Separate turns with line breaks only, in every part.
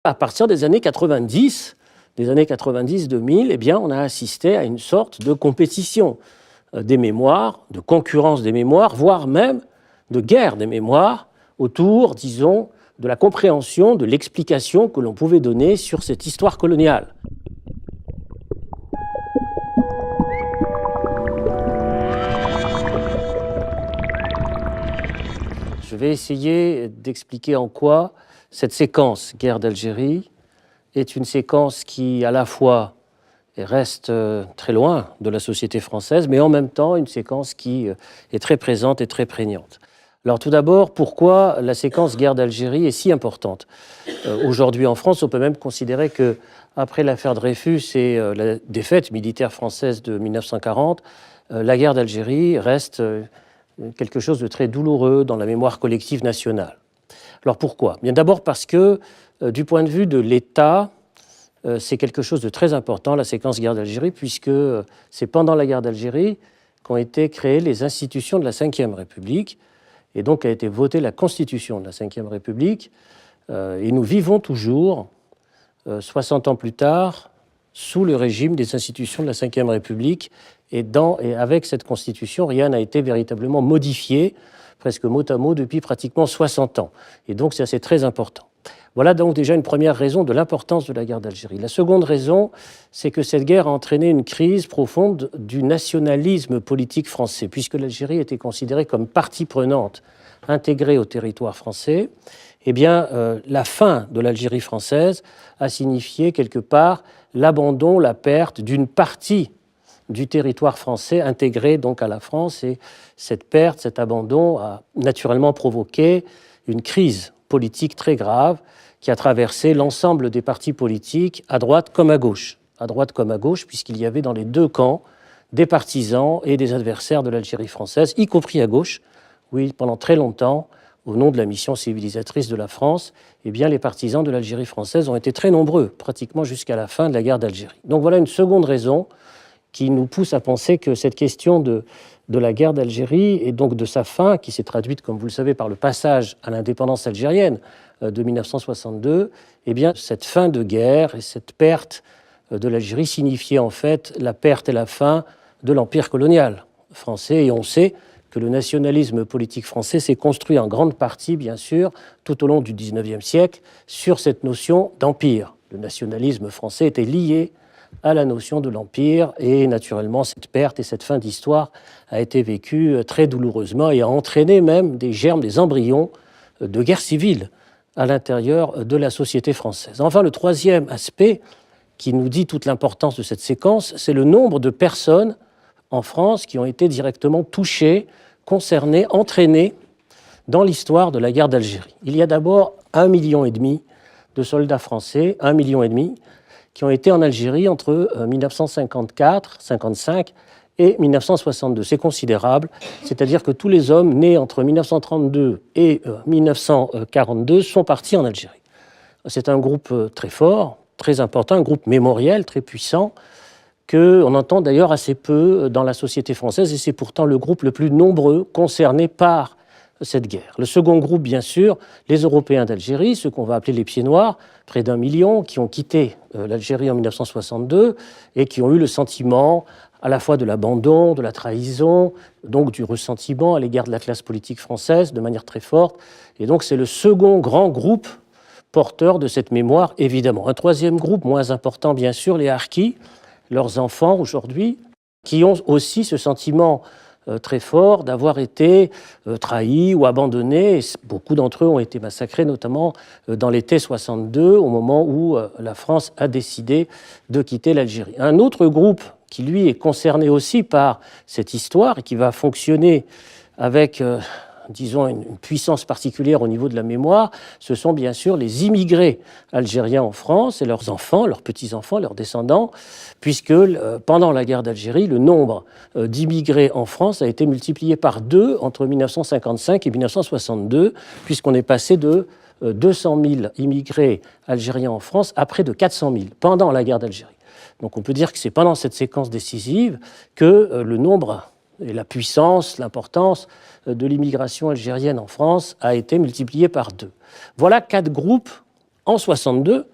À partir des années 90, 2000, eh bien, on a assisté à une sorte de compétition des mémoires, de concurrence des mémoires, voire même de guerre des mémoires autour, disons, de la compréhension, de l'explication que l'on pouvait donner sur cette histoire coloniale. Je vais essayer d'expliquer en quoi cette séquence guerre d'Algérie est une séquence qui, à la fois, reste très loin de la société française, mais en même temps une séquence qui est très présente et très prégnante. Alors tout d'abord, pourquoi la séquence guerre d'Algérie est si importante ? Aujourd'hui en France, on peut même considérer qu'après l'affaire Dreyfus et la défaite militaire française de 1940, la guerre d'Algérie reste quelque chose de très douloureux dans la mémoire collective nationale. Alors pourquoi ? Bien d'abord parce que du point de vue de l'État, c'est quelque chose de très important, la séquence guerre d'Algérie, puisque c'est pendant la guerre d'Algérie qu'ont été créées les institutions de la Ve République, et donc a été votée la Constitution de la Ve République, et nous vivons toujours, 60 ans plus tard, sous le régime des institutions de la Ve République, et avec cette Constitution, rien n'a été véritablement modifié, presque mot à mot, depuis pratiquement 60 ans. Et donc c'est très important. Voilà donc déjà une première raison de l'importance de la guerre d'Algérie. La seconde raison, c'est que cette guerre a entraîné une crise profonde du nationalisme politique français, puisque l'Algérie était considérée comme partie prenante intégrée au territoire français. Eh bien, la fin de l'Algérie française a signifié quelque part l'abandon, la perte d'une partie du territoire français intégré donc à la France, et cette perte, cet abandon a naturellement provoqué une crise politique très grave qui a traversé l'ensemble des partis politiques, à droite comme à gauche. À droite comme à gauche, puisqu'il y avait dans les deux camps des partisans et des adversaires de l'Algérie française, y compris à gauche. Oui, pendant très longtemps, au nom de la mission civilisatrice de la France, eh bien, les partisans de l'Algérie française ont été très nombreux, pratiquement jusqu'à la fin de la guerre d'Algérie. Donc voilà une seconde raison qui nous pousse à penser que cette question de la guerre d'Algérie et donc de sa fin, qui s'est traduite, comme vous le savez, par le passage à l'indépendance algérienne de 1962, eh bien, cette fin de guerre et cette perte de l'Algérie signifiait en fait la perte et la fin de l'empire colonial français. Et on sait que le nationalisme politique français s'est construit en grande partie, bien sûr, tout au long du XIXe siècle, sur cette notion d'empire. Le nationalisme français était lié à la notion de l'Empire, et naturellement cette perte et cette fin d'histoire a été vécue très douloureusement et a entraîné même des germes, des embryons de guerre civile à l'intérieur de la société française. Enfin, le troisième aspect qui nous dit toute l'importance de cette séquence, c'est le nombre de personnes en France qui ont été directement touchées, concernées, entraînées dans l'histoire de la guerre d'Algérie. Il y a d'abord 1,5 million de soldats français, 1,5 million, qui ont été en Algérie entre 1954-55 et 1962. C'est considérable, c'est-à-dire que tous les hommes nés entre 1932 et 1942 sont partis en Algérie. C'est un groupe très fort, très important, un groupe mémoriel très puissant, qu'on entend d'ailleurs assez peu dans la société française, et c'est pourtant le groupe le plus nombreux concerné par cette guerre. Le second groupe, bien sûr, les Européens d'Algérie, ceux qu'on va appeler les pieds noirs, près d'1 million, qui ont quitté l'Algérie en 1962 et qui ont eu le sentiment à la fois de l'abandon, de la trahison, donc du ressentiment à l'égard de la classe politique française de manière très forte. Et donc c'est le second grand groupe porteur de cette mémoire, évidemment. Un troisième groupe, moins important bien sûr, les harkis, leurs enfants aujourd'hui, qui ont aussi ce sentiment très fort d'avoir été trahis ou abandonnés. Beaucoup d'entre eux ont été massacrés, notamment dans l'été 62, au moment où la France a décidé de quitter l'Algérie. Un autre groupe qui, lui, est concerné aussi par cette histoire et qui va fonctionner avec, disons, une puissance particulière au niveau de la mémoire, ce sont bien sûr les immigrés algériens en France et leurs enfants, leurs petits-enfants, leurs descendants, puisque pendant la guerre d'Algérie, le nombre d'immigrés en France a été multiplié par 2 entre 1955 et 1962, puisqu'on est passé de 200 000 immigrés algériens en France à près de 400 000 pendant la guerre d'Algérie. Donc on peut dire que c'est pendant cette séquence décisive que le nombre et la puissance, l'importance de l'immigration algérienne en France a été multipliée par 2. Voilà 4 groupes en 1962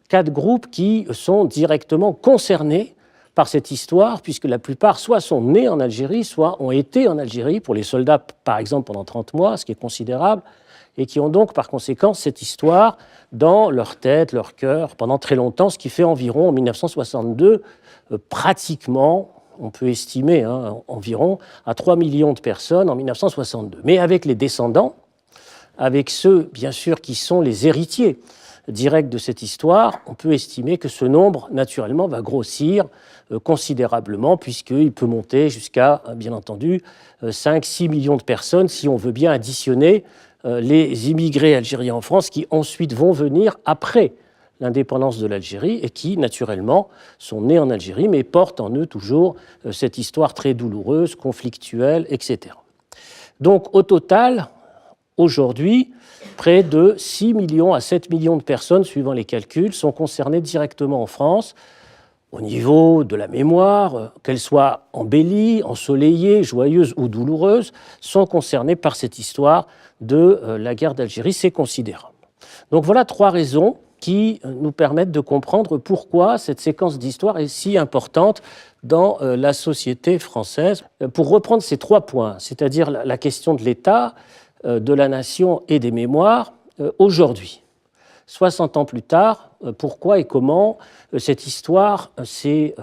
4 groupes qui sont directement concernés par cette histoire, puisque la plupart soit sont nés en Algérie, soit ont été en Algérie, pour les soldats par exemple pendant 30 mois, ce qui est considérable, et qui ont donc par conséquent cette histoire dans leur tête, leur cœur, pendant très longtemps, ce qui fait environ en 1962, pratiquement, on peut estimer environ à 3 millions de personnes en 1962. Mais avec les descendants, avec ceux bien sûr qui sont les héritiers directs de cette histoire, on peut estimer que ce nombre naturellement va grossir considérablement, puisqu'il peut monter jusqu'à, bien entendu, 5-6 millions de personnes, si on veut bien additionner les immigrés algériens en France qui ensuite vont venir après l'indépendance de l'Algérie et qui, naturellement, sont nés en Algérie, mais portent en eux toujours cette histoire très douloureuse, conflictuelle, etc. Donc, au total, aujourd'hui, près de 6 millions à 7 millions de personnes, suivant les calculs, sont concernées directement en France, au niveau de la mémoire, qu'elle soit embellie, ensoleillée, joyeuse ou douloureuse, sont concernées par cette histoire de la guerre d'Algérie. C'est considérable. Donc voilà 3 raisons qui nous permettent de comprendre pourquoi cette séquence d'histoire est si importante dans la société française. Pour reprendre ces 3 points, c'est-à-dire la question de l'État, de la nation et des mémoires, aujourd'hui, 60 ans plus tard, pourquoi et comment cette histoire s'est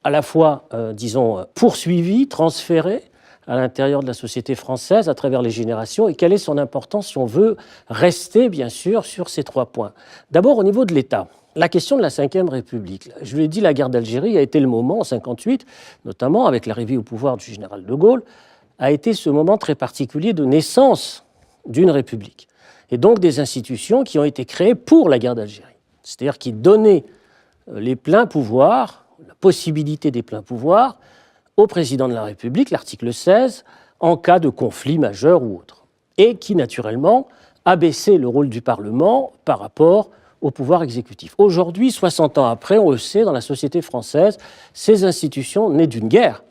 à la fois, disons, poursuivie, transférée à l'intérieur de la société française à travers les générations, et quelle est son importance si on veut rester, bien sûr, sur ces 3 points. D'abord, au niveau de l'État, la question de la Ve République. Je l'ai dit, la guerre d'Algérie a été le moment, en 1958, notamment avec l'arrivée au pouvoir du général de Gaulle, a été ce moment très particulier de naissance d'une république, et donc des institutions qui ont été créées pour la guerre d'Algérie, c'est-à-dire qui donnaient les pleins pouvoirs, la possibilité des pleins pouvoirs, au président de la République, l'article 16, en cas de conflit majeur ou autre, et qui, naturellement, abaissait le rôle du Parlement par rapport au pouvoir exécutif. Aujourd'hui, 60 ans après, on le sait, dans la société française, ces institutions nées d'une guerre,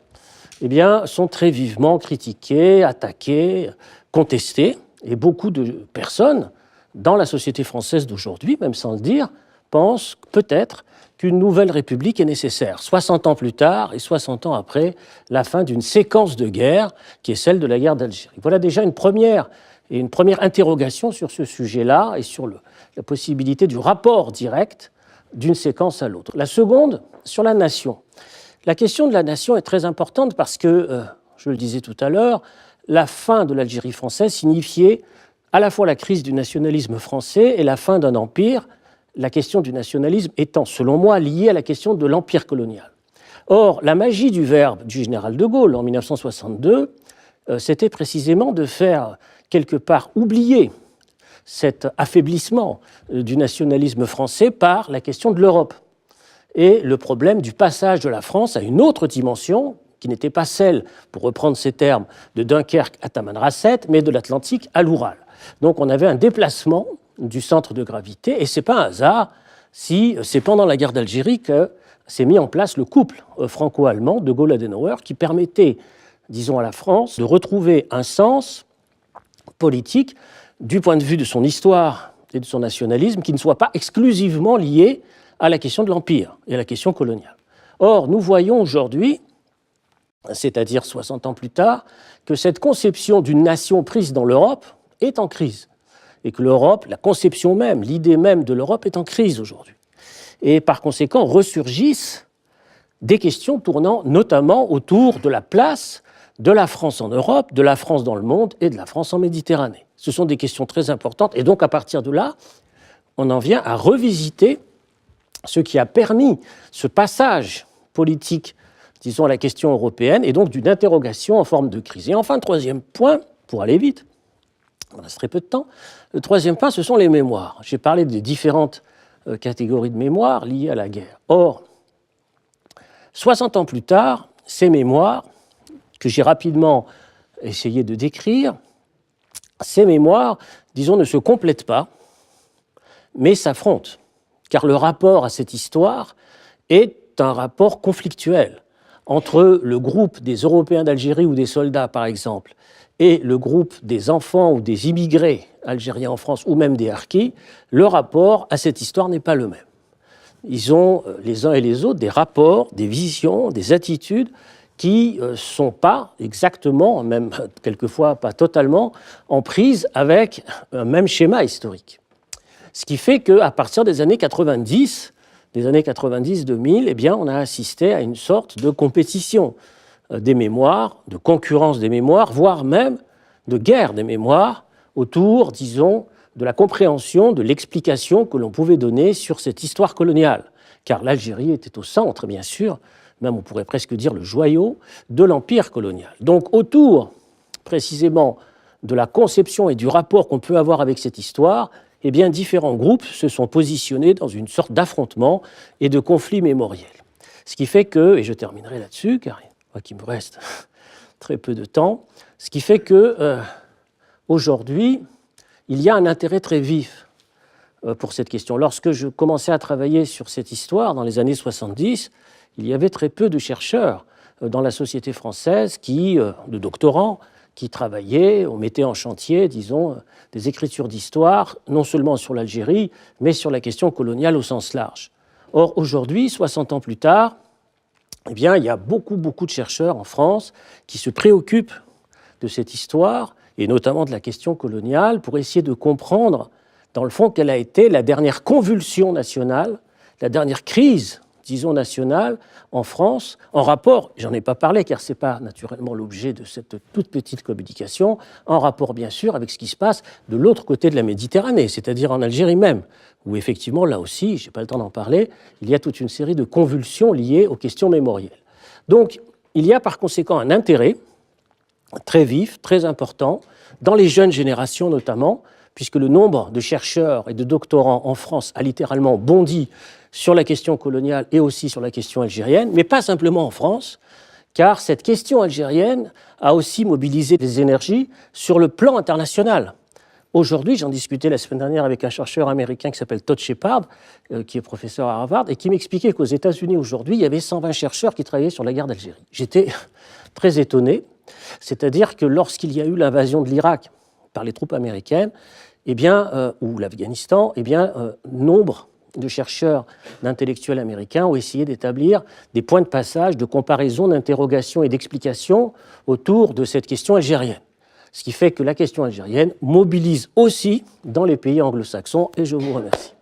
eh bien, sont très vivement critiquées, attaquées, contestées, et beaucoup de personnes, dans la société française d'aujourd'hui, même sans le dire, pensent peut-être qu'une nouvelle république est nécessaire, 60 ans plus tard et 60 ans après la fin d'une séquence de guerre qui est celle de la guerre d'Algérie. Voilà déjà une première interrogation sur ce sujet-là et sur la possibilité du rapport direct d'une séquence à l'autre. La seconde, sur la nation. La question de la nation est très importante parce que, je le disais tout à l'heure, la fin de l'Algérie française signifiait à la fois la crise du nationalisme français et la fin d'un empire, la question du nationalisme étant, selon moi, liée à la question de l'empire colonial. Or, la magie du verbe du général de Gaulle en 1962, c'était précisément de faire quelque part oublier cet affaiblissement du nationalisme français par la question de l'Europe et le problème du passage de la France à une autre dimension qui n'était pas celle, pour reprendre ces termes, de Dunkerque à Tamanrasset, mais de l'Atlantique à l'Oural. Donc on avait un déplacement du centre de gravité, et ce n'est pas un hasard si c'est pendant la guerre d'Algérie que s'est mis en place le couple franco-allemand de Gaulle-Adenauer qui permettait, disons, à la France de retrouver un sens politique du point de vue de son histoire et de son nationalisme qui ne soit pas exclusivement lié à la question de l'Empire et à la question coloniale. Or, nous voyons aujourd'hui, c'est-à-dire 60 ans plus tard, que cette conception d'une nation prise dans l'Europe est en crise. Et que l'Europe, la conception même, l'idée même de l'Europe est en crise aujourd'hui. Et par conséquent, ressurgissent des questions tournant notamment autour de la place de la France en Europe, de la France dans le monde et de la France en Méditerranée. Ce sont des questions très importantes. Et donc, à partir de là, on en vient à revisiter ce qui a permis ce passage politique, disons, à la question européenne, et donc d'une interrogation en forme de crise. Et enfin, troisième point, pour aller vite, on reste très peu de temps, le troisième point, ce sont les mémoires. J'ai parlé des différentes catégories de mémoires liées à la guerre. Or, 60 ans plus tard, ces mémoires, que j'ai rapidement essayé de décrire, ces mémoires, disons, ne se complètent pas, mais s'affrontent. Car le rapport à cette histoire est un rapport conflictuel entre le groupe des Européens d'Algérie ou des soldats, par exemple, et le groupe des enfants ou des immigrés algériens en France ou même des harkis, le rapport à cette histoire n'est pas le même. Ils ont, les uns et les autres, des rapports, des visions, des attitudes qui ne sont pas exactement, même quelquefois pas totalement, en prise avec un même schéma historique. Ce qui fait qu'à partir des années 90, des années 90-2000, eh bien, on a assisté à une sorte de compétition des mémoires, de concurrence des mémoires, voire même de guerre des mémoires autour, disons, de la compréhension, de l'explication que l'on pouvait donner sur cette histoire coloniale. Car l'Algérie était au centre, bien sûr, même on pourrait presque dire le joyau de l'empire colonial. Donc autour, précisément, de la conception et du rapport qu'on peut avoir avec cette histoire, eh bien, différents groupes se sont positionnés dans une sorte d'affrontement et de conflit mémoriel. Ce qui fait que, et je terminerai là-dessus, car il me reste très peu de temps, ce qui fait que aujourd'hui, il y a un intérêt très vif pour cette question. Lorsque je commençais à travailler sur cette histoire dans les années 70, il y avait très peu de chercheurs dans la société française, de doctorants, qui travaillaient, on mettait en chantier, disons, des écritures d'histoire, non seulement sur l'Algérie, mais sur la question coloniale au sens large. Or, aujourd'hui, 60 ans plus tard, eh bien, il y a beaucoup de chercheurs en France qui se préoccupent de cette histoire, et notamment de la question coloniale, pour essayer de comprendre, dans le fond, quelle a été la dernière convulsion nationale, la dernière crise, disons, nationale en France, en rapport, j'en ai pas parlé car ce n'est pas naturellement l'objet de cette toute petite communication, en rapport bien sûr avec ce qui se passe de l'autre côté de la Méditerranée, c'est-à-dire en Algérie même, où effectivement, là aussi, je n'ai pas le temps d'en parler, il y a toute une série de convulsions liées aux questions mémorielles. Donc, il y a par conséquent un intérêt très vif, très important, dans les jeunes générations notamment, puisque le nombre de chercheurs et de doctorants en France a littéralement bondi sur la question coloniale et aussi sur la question algérienne, mais pas simplement en France, car cette question algérienne a aussi mobilisé des énergies sur le plan international. Aujourd'hui, j'en discutais la semaine dernière avec un chercheur américain qui s'appelle Todd Shepard, qui est professeur à Harvard, et qui m'expliquait qu'aux États-Unis aujourd'hui, il y avait 120 chercheurs qui travaillaient sur la guerre d'Algérie. J'étais très étonné, c'est-à-dire que lorsqu'il y a eu l'invasion de l'Irak par les troupes américaines, eh bien, ou l'Afghanistan, eh bien, nombre de chercheurs, d'intellectuels américains ont essayé d'établir des points de passage, de comparaison, d'interrogation et d'explication autour de cette question algérienne. Ce qui fait que la question algérienne mobilise aussi dans les pays anglo-saxons, et je vous remercie.